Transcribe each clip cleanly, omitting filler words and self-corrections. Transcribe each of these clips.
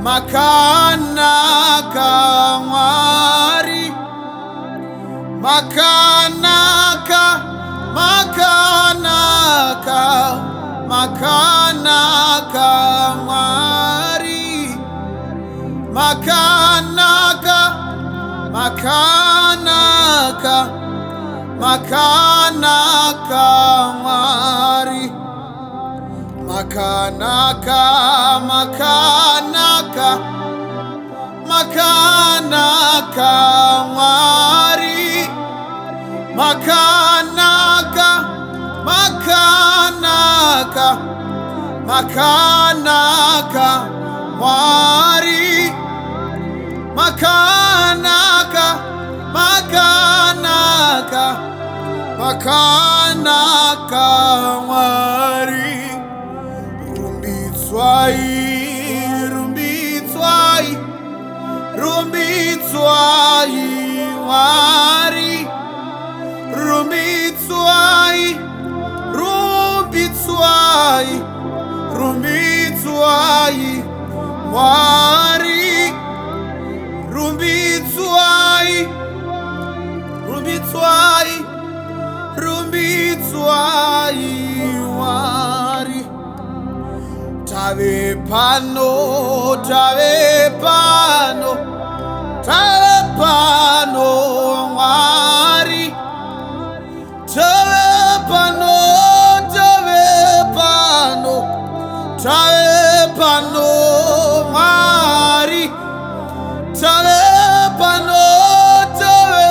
Makanaka Mwari, Makanaka, Makanaka, Makanaka Mwari, Makanaka, Makanaka, Makanaka Mwari, Makanaka, Makanaka, Makanaka Mwari, Makanaka, Makanaka, Makanaka Mwari, Makanaka, Makanaka, Makanaka Mwari. Rumbitswai, Rumbitswai, Rumbitswai Mwari, Rumbitswai, Rumbitswai, Rumbitswai Mwari, Rumbitswai, Rumbitswai, Rumbitswai Mwari. Tave pano, tave pano, tave pano Mwari, tave pano, tave pano, tave pano Mwari, tave pano, tave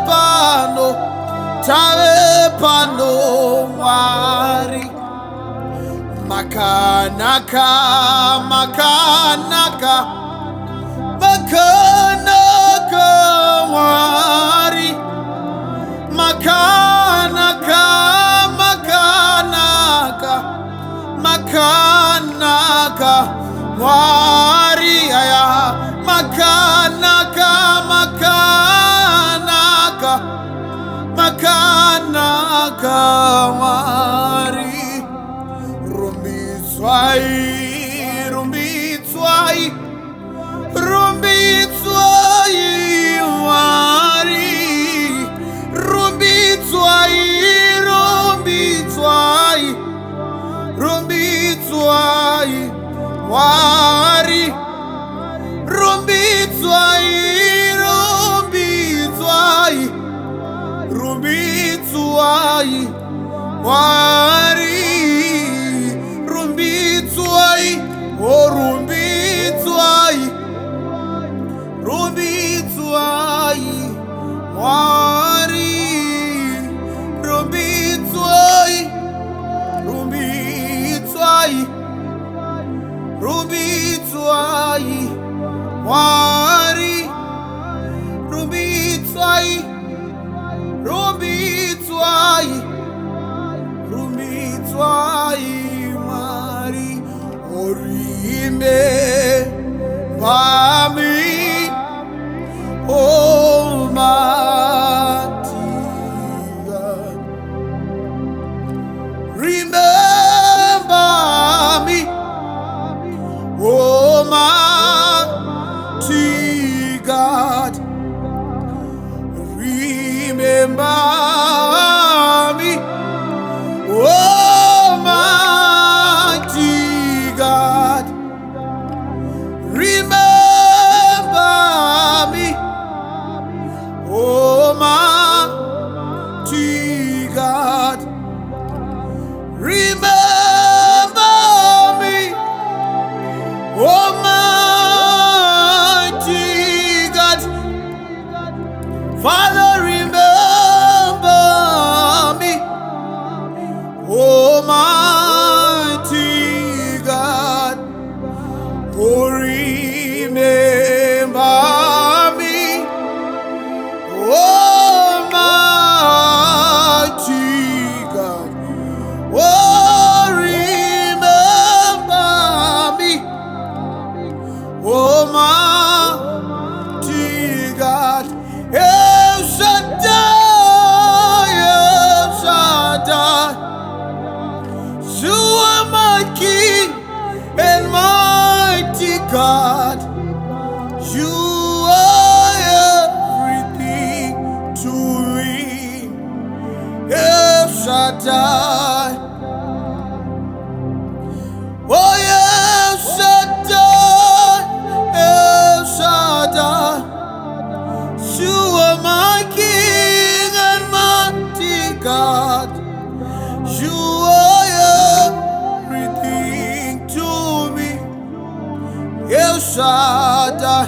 pano, tave pano Mwari. Makanaka, Makanaka, Makanaka Mwari, Makanaka, Makanaka, Makanaka Mwari, aya, Makanaka, Makanaka, Makanaka Mwari. Rumbitswai, Rumbitswai, Rumbitswai Mwari, Rumbitswai, Rumbitswai, Rumbitswai Mwari, Rumbitswai, Rumbitswai, Rumbitswai Mwari. Rumbitswai, oh Rumbitswai, Rumbitswai Mwari, Rumbitswai, Rumbitswai, Rumbitswai Mwari, Rumbitswai, Rumbitswai, Rumbitswai Mwari. Orime Mami, Almighty God, remember me, Almighty God, remember me, Almighty God, remember me, Almighty God, remember me, Almighty God, Father, remember me, Almighty God, oh remember me, Almighty God, oh remember me, Almighty God, El Shaddai, El Shaddai, you are my King and mighty God. God. You are everything to me. El Shaddai. Oh, El Shaddai. El Shaddai. You are my King and mighty God. You are everything to me. El Shaddai.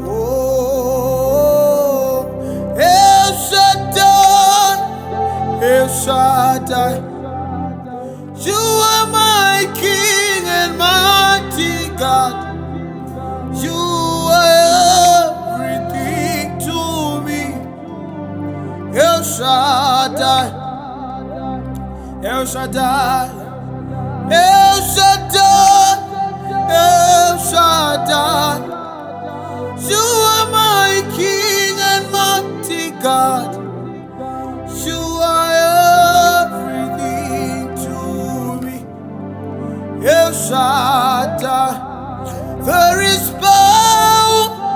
Oh, El Shaddai. El Shaddai. You are my King and mighty God. You are everything to me. El Shaddai. El Shaddai. El Shaddai. El Shaddai. You are my King and mighty God. You are everything to me. El Shaddai. There is power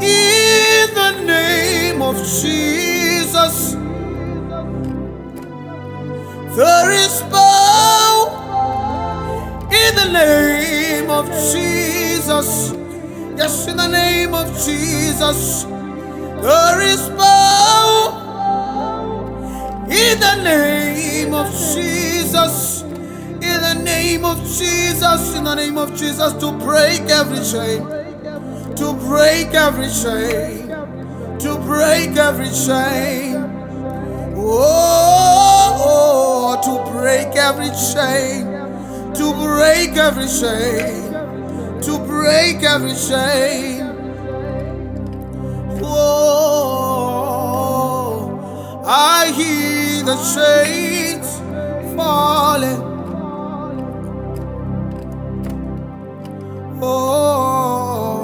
in the name of Jesus. There is power in the name of Jesus. Yes, in the name of Jesus. There is power in the name of Jesus. In the name of Jesus. In the name of Jesus. To break every chain. To break every chain. To break every chain. Oh, to break every chain. To break every chain. To break every chain. Whoa, I hear the chains falling. Oh,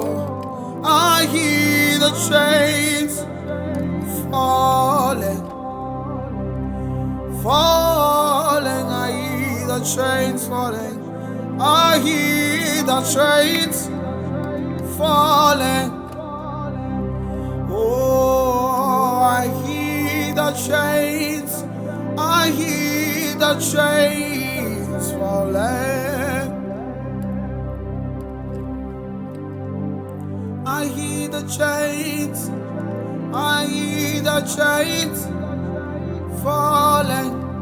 I hear the chains falling. Falling, I hear the chains falling. I hear the chains falling. Oh, I hear the chains. I hear the chains falling. I hear the chains. I hear the chains falling.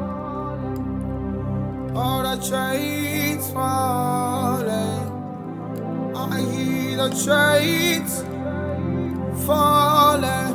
All the chains falling. I hear the chains falling.